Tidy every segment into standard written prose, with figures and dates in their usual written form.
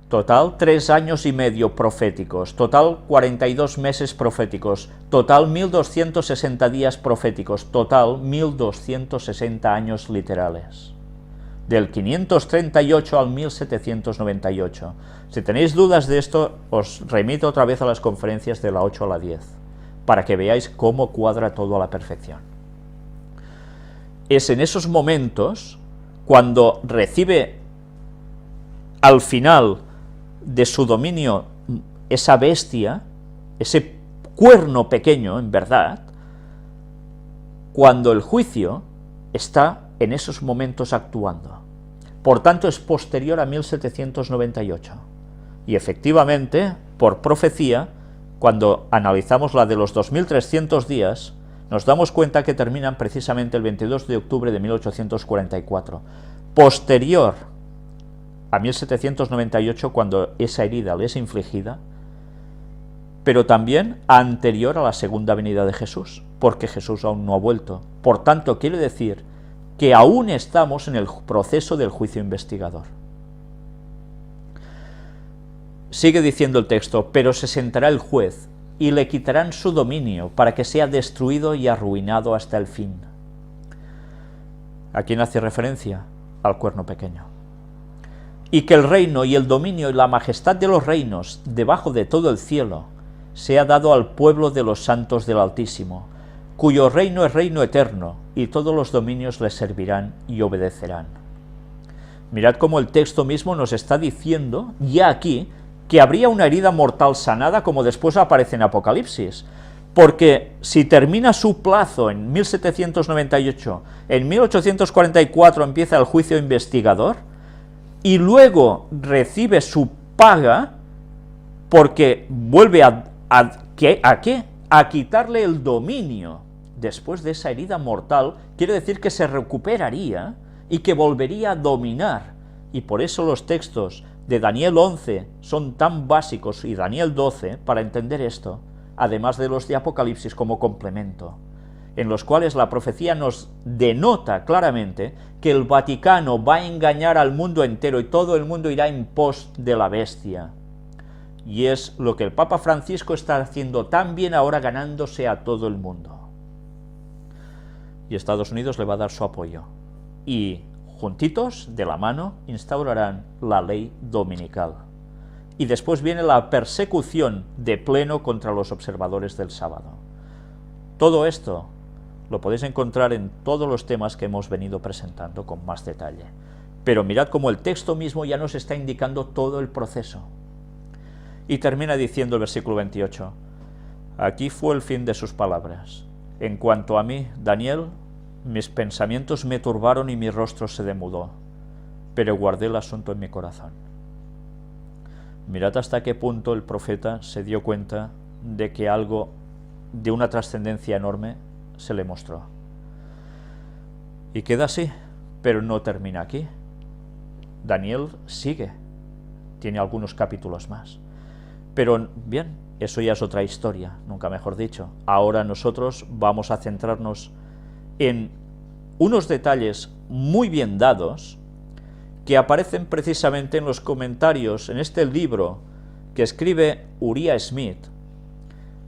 Total 3 años y medio proféticos, total 42 meses proféticos, total 1260 días proféticos, total 1260 años literales. Del 538 al 1798. Si tenéis dudas de esto, os remito otra vez a las conferencias de la 8 a la 10, para que veáis cómo cuadra todo a la perfección. Es en esos momentos cuando recibe al final de su dominio esa bestia, ese cuerno pequeño, en verdad, cuando el juicio está en esos momentos actuando. Por tanto, es posterior a 1798. Y efectivamente, por profecía, cuando analizamos la de los 2300 días, nos damos cuenta que terminan precisamente el 22 de octubre de 1844, posterior a 1798, cuando esa herida le es infligida, pero también anterior a la segunda venida de Jesús, porque Jesús aún no ha vuelto. Por tanto, quiere decir que aún estamos en el proceso del juicio investigador. Sigue diciendo el texto, pero se sentará el juez, y le quitarán su dominio, para que sea destruido y arruinado hasta el fin. ¿A quién hace referencia? Al cuerno pequeño. Y que el reino y el dominio y la majestad de los reinos, debajo de todo el cielo, sea dado al pueblo de los santos del Altísimo, cuyo reino es reino eterno, y todos los dominios le servirán y obedecerán. Mirad cómo el texto mismo nos está diciendo, ya aquí, que habría una herida mortal sanada, como después aparece en Apocalipsis, porque si termina su plazo en 1798, en 1844 empieza el juicio investigador, y luego recibe su paga, porque vuelve a quitarle el dominio después de esa herida mortal, quiere decir que se recuperaría y que volvería a dominar. Y por eso los textos de Daniel 11 son tan básicos, y Daniel 12, para entender esto, además de los de Apocalipsis como complemento, en los cuales la profecía nos denota claramente que el Vaticano va a engañar al mundo entero y todo el mundo irá en pos de la bestia. Y es lo que el Papa Francisco está haciendo tan bien ahora, ganándose a todo el mundo. Y Estados Unidos le va a dar su apoyo. Y juntitos, de la mano, instaurarán la ley dominical. Y después viene la persecución de pleno contra los observadores del sábado. Todo esto lo podéis encontrar en todos los temas que hemos venido presentando con más detalle. Pero mirad cómo el texto mismo ya nos está indicando todo el proceso. Y termina diciendo el versículo 28, aquí fue el fin de sus palabras. En cuanto a mí, Daniel, mis pensamientos me turbaron y mi rostro se demudó, pero guardé el asunto en mi corazón. Mirad hasta qué punto el profeta se dio cuenta de que algo de una trascendencia enorme se le mostró. Y queda así, pero no termina aquí. Daniel sigue, tiene algunos capítulos más. Pero bien, eso ya es otra historia, nunca mejor dicho. Ahora nosotros vamos a centrarnos en unos detalles muy bien dados que aparecen precisamente en los comentarios en este libro que escribe Uriah Smith,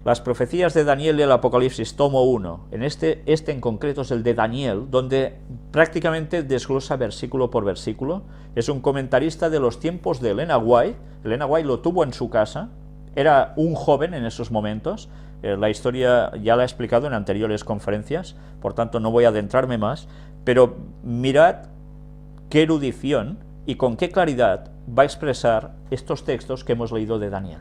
las profecías de Daniel y el Apocalipsis, tomo 1, en este en concreto es el de Daniel, donde prácticamente desglosa versículo por versículo. Es un comentarista de los tiempos de Elena White. Elena White lo tuvo en su casa, era un joven en esos momentos, la historia ya la he explicado en anteriores conferencias, por tanto no voy a adentrarme más, pero mirad qué erudición y con qué claridad va a expresar estos textos que hemos leído de Daniel.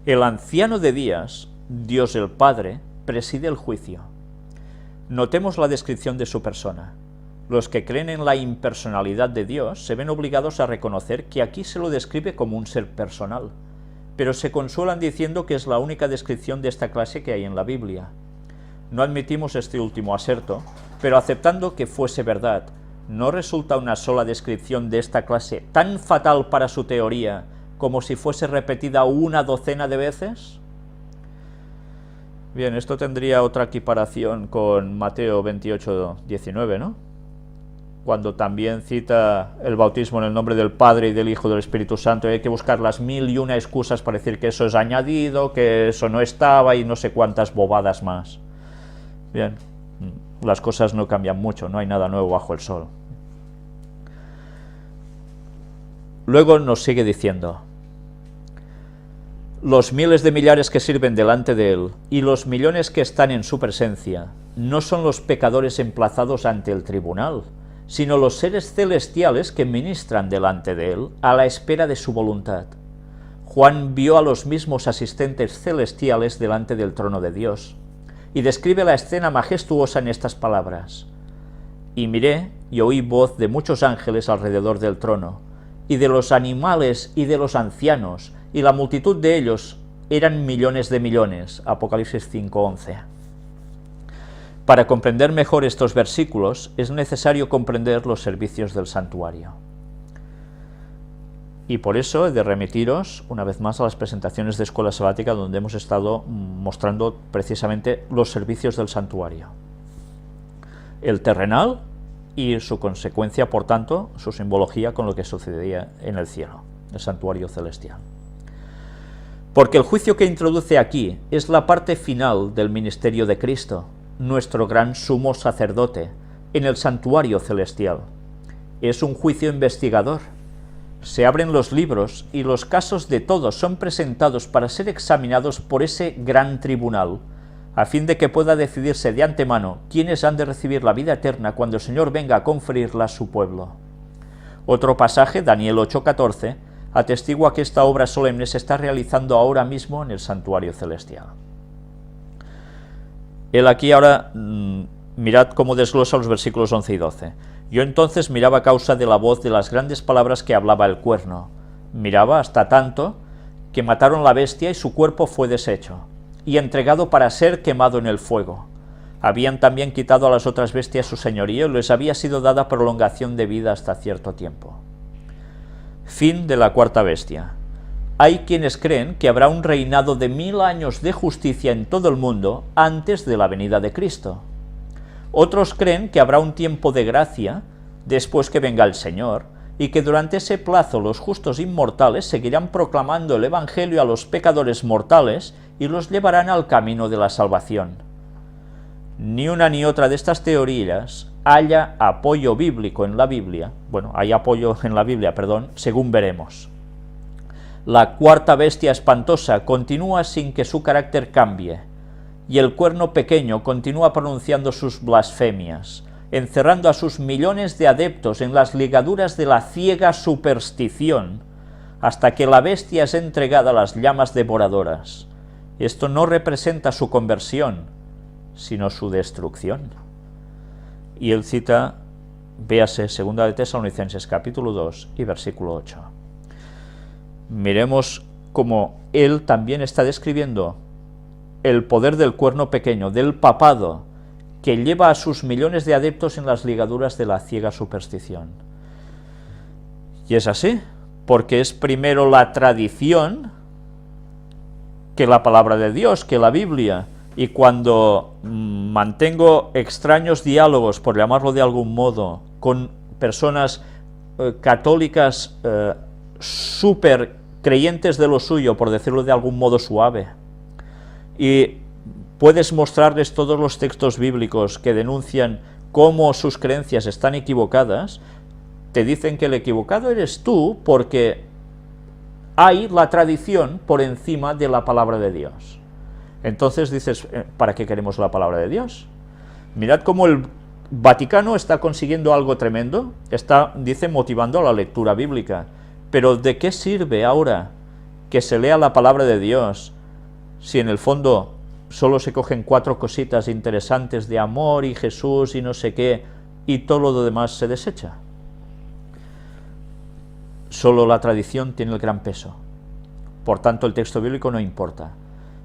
El anciano de días, Dios el Padre, preside el juicio. Notemos la descripción de su persona. Los que creen en la impersonalidad de Dios se ven obligados a reconocer que aquí se lo describe como un ser personal, pero se consuelan diciendo que es la única descripción de esta clase que hay en la Biblia. No admitimos este último aserto, pero aceptando que fuese verdad, ¿no resulta una sola descripción de esta clase tan fatal para su teoría como si fuese repetida una docena de veces? Bien, esto tendría otra equiparación con Mateo 28, 19, ¿no? cuando también cita el bautismo en el nombre del Padre y del Hijo y del Espíritu Santo, hay que buscar las 1001 excusas para decir que eso es añadido, que eso no estaba y no sé cuántas bobadas más. Bien, las cosas no cambian mucho, no hay nada nuevo bajo el sol. Luego nos sigue diciendo: los miles de millares que sirven delante de él y los millones que están en su presencia no son los pecadores emplazados ante el tribunal, sino los seres celestiales que ministran delante de él a la espera de su voluntad. Juan vio a los mismos asistentes celestiales delante del trono de Dios, y describe la escena majestuosa en estas palabras: y miré y oí voz de muchos ángeles alrededor del trono, y de los animales y de los ancianos, y la multitud de ellos eran millones de millones. Apocalipsis 5:11. Para comprender mejor estos versículos es necesario comprender los servicios del santuario. Y por eso he de remitiros una vez más a las presentaciones de Escuela Sabática, donde hemos estado mostrando precisamente los servicios del santuario. El terrenal y su consecuencia, por tanto, su simbología con lo que sucedía en el cielo, el santuario celestial. Porque el juicio que introduce aquí es la parte final del ministerio de Cristo, nuestro gran sumo sacerdote, en el santuario celestial. Es un juicio investigador. Se abren los libros y los casos de todos son presentados para ser examinados por ese gran tribunal, a fin de que pueda decidirse de antemano quiénes han de recibir la vida eterna cuando el Señor venga a conferirla a su pueblo. Otro pasaje, Daniel 8:14, atestigua que esta obra solemne se está realizando ahora mismo en el santuario celestial. Él aquí ahora, mirad cómo desglosa los versículos 11 y 12. Yo entonces miraba a causa de la voz de las grandes palabras que hablaba el cuerno. Miraba hasta tanto que mataron la bestia y su cuerpo fue deshecho, y entregado para ser quemado en el fuego. Habían también quitado a las otras bestias su señorío y les había sido dada prolongación de vida hasta cierto tiempo. Fin de la cuarta bestia. Hay quienes creen que habrá un reinado de 1000 años de justicia en todo el mundo antes de la venida de Cristo. Otros creen que habrá un tiempo de gracia después que venga el Señor, y que durante ese plazo los justos inmortales seguirán proclamando el Evangelio a los pecadores mortales y los llevarán al camino de la salvación. Ni una ni otra de estas teorías haya apoyo bíblico en la Biblia, hay apoyo en la Biblia, según veremos. La cuarta bestia espantosa continúa sin que su carácter cambie, y el cuerno pequeño continúa pronunciando sus blasfemias, encerrando a sus millones de adeptos en las ligaduras de la ciega superstición, hasta que la bestia es entregada a las llamas devoradoras. Esto no representa su conversión, sino su destrucción. Y él cita, véase, 2 de Tesalonicenses capítulo 2 y versículo 8. Miremos cómo él también está describiendo el poder del cuerno pequeño, del papado, que lleva a sus millones de adeptos en las ligaduras de la ciega superstición. Y es así, porque es primero la tradición que la palabra de Dios, que la Biblia, y cuando mantengo extraños diálogos, por llamarlo de algún modo, con personas católicas súper creyentes de lo suyo, por decirlo de algún modo suave, y puedes mostrarles todos los textos bíblicos que denuncian cómo sus creencias están equivocadas, te dicen que el equivocado eres tú porque hay la tradición por encima de la palabra de Dios. Entonces dices, ¿para qué queremos la palabra de Dios? Mirad cómo el Vaticano está consiguiendo algo tremendo, dice, motivando la lectura bíblica. Pero ¿de qué sirve ahora que se lea la palabra de Dios si en el fondo solo se cogen 4 cositas interesantes de amor y Jesús y no sé qué, y todo lo demás se desecha? Solo la tradición tiene el gran peso. Por tanto, el texto bíblico no importa.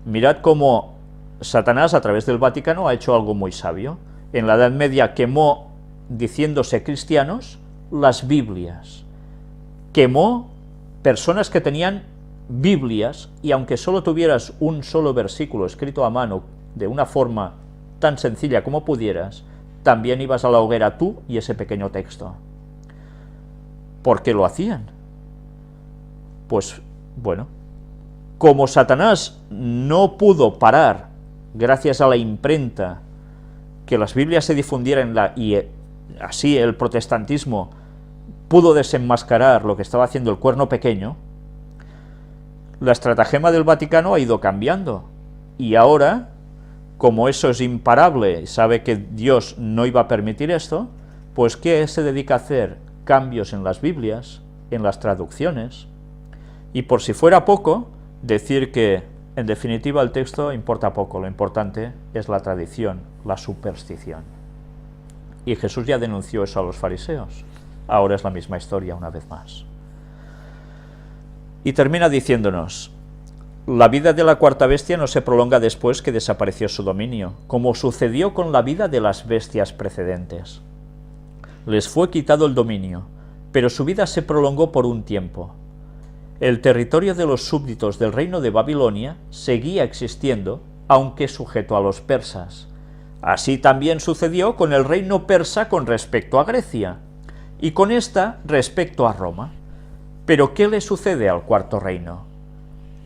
Mirad cómo Satanás, a través del Vaticano, ha hecho algo muy sabio. En la Edad Media quemó, diciéndose cristianos, las Biblias. Quemó personas que tenían Biblias, y aunque solo tuvieras un solo versículo escrito a mano de una forma tan sencilla como pudieras, también ibas a la hoguera tú y ese pequeño texto. ¿Por qué lo hacían? Pues, bueno, como Satanás no pudo parar, gracias a la imprenta, que las Biblias se difundieran y así el protestantismo pudo desenmascarar lo que estaba haciendo el cuerno pequeño, la estratagema del Vaticano ha ido cambiando. Y ahora, como eso es imparable, sabe que Dios no iba a permitir esto, pues ¿qué se dedica a hacer? Cambios en las Biblias, en las traducciones, y por si fuera poco, decir que, en definitiva, el texto importa poco, lo importante es la tradición, la superstición. Y Jesús ya denunció eso a los fariseos. Ahora es la misma historia una vez más. Y termina diciéndonos: la vida de la cuarta bestia no se prolonga después que desapareció su dominio, como sucedió con la vida de las bestias precedentes. Les fue quitado el dominio, pero su vida se prolongó por un tiempo. El territorio de los súbditos del reino de Babilonia seguía existiendo, aunque sujeto a los persas. Así también sucedió con el reino persa con respecto a Grecia, y con esta respecto a Roma. Pero ¿qué le sucede al cuarto reino?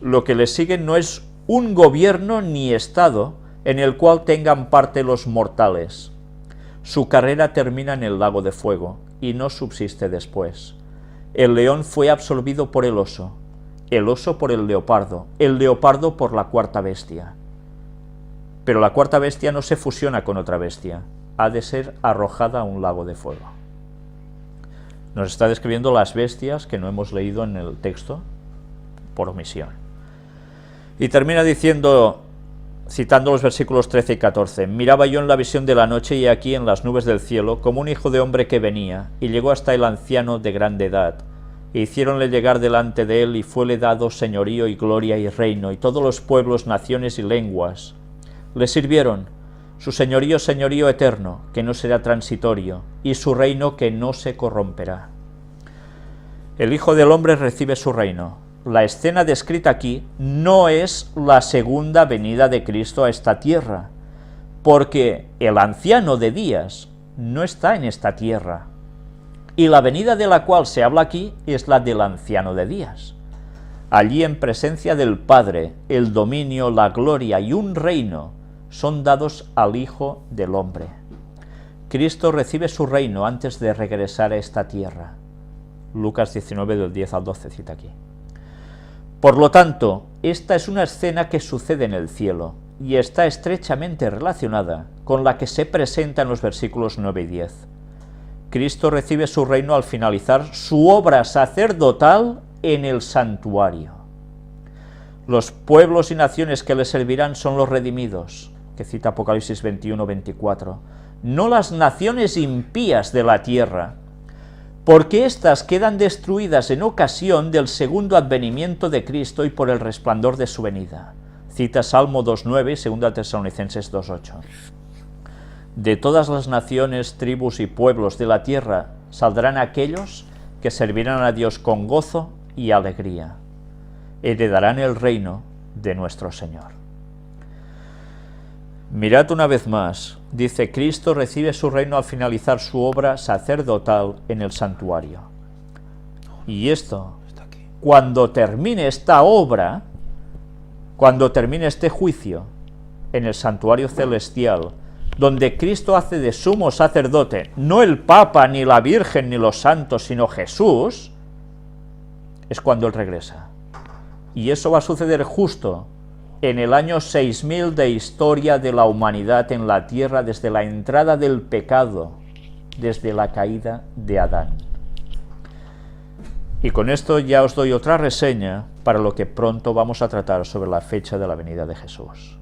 Lo que le sigue no es un gobierno ni estado en el cual tengan parte los mortales. Su carrera termina en el lago de fuego, y no subsiste después. El león fue absorbido por el oso por el leopardo por la cuarta bestia. Pero la cuarta bestia no se fusiona con otra bestia, ha de ser arrojada a un lago de fuego. Nos está describiendo las bestias que no hemos leído en el texto por omisión. Y termina diciendo, citando los versículos 13 y 14, miraba yo en la visión de la noche y aquí en las nubes del cielo como un hijo de hombre que venía, y llegó hasta el anciano de grande edad, e hiciéronle llegar delante de él, y fuele dado señorío y gloria y reino, y todos los pueblos, naciones y lenguas le sirvieron. Su señorío, señorío eterno, que no será transitorio, y su reino que no se corromperá. El Hijo del Hombre recibe su reino. La escena descrita aquí no es la segunda venida de Cristo a esta tierra, porque el anciano de días no está en esta tierra, y la venida de la cual se habla aquí es la del anciano de días. Allí, en presencia del Padre, el dominio, la gloria y un reino son dados al Hijo del Hombre. Cristo recibe su reino antes de regresar a esta tierra. Lucas 19, del 10 al 12, cita aquí. Por lo tanto, esta es una escena que sucede en el cielo, y está estrechamente relacionada con la que se presenta en los versículos 9 y 10. Cristo recibe su reino al finalizar su obra sacerdotal en el santuario. Los pueblos y naciones que le servirán son los redimidos, que cita Apocalipsis 21, 24, no las naciones impías de la tierra, porque éstas quedan destruidas en ocasión del segundo advenimiento de Cristo y por el resplandor de su venida. Cita Salmo 2.9 y 2 Tesalonicenses 2.8. De todas las naciones, tribus y pueblos de la tierra saldrán aquellos que servirán a Dios con gozo y alegría. Heredarán el reino de nuestro Señor. Mirad una vez más, dice, Cristo recibe su reino al finalizar su obra sacerdotal en el santuario. Y esto, cuando termine esta obra, cuando termine este juicio en el santuario celestial, donde Cristo hace de sumo sacerdote, no el Papa, ni la Virgen, ni los santos, sino Jesús, es cuando Él regresa. Y eso va a suceder justo en el año 6000 de historia de la humanidad en la tierra, desde la entrada del pecado, desde la caída de Adán. Y con esto ya os doy otra reseña para lo que pronto vamos a tratar sobre la fecha de la venida de Jesús.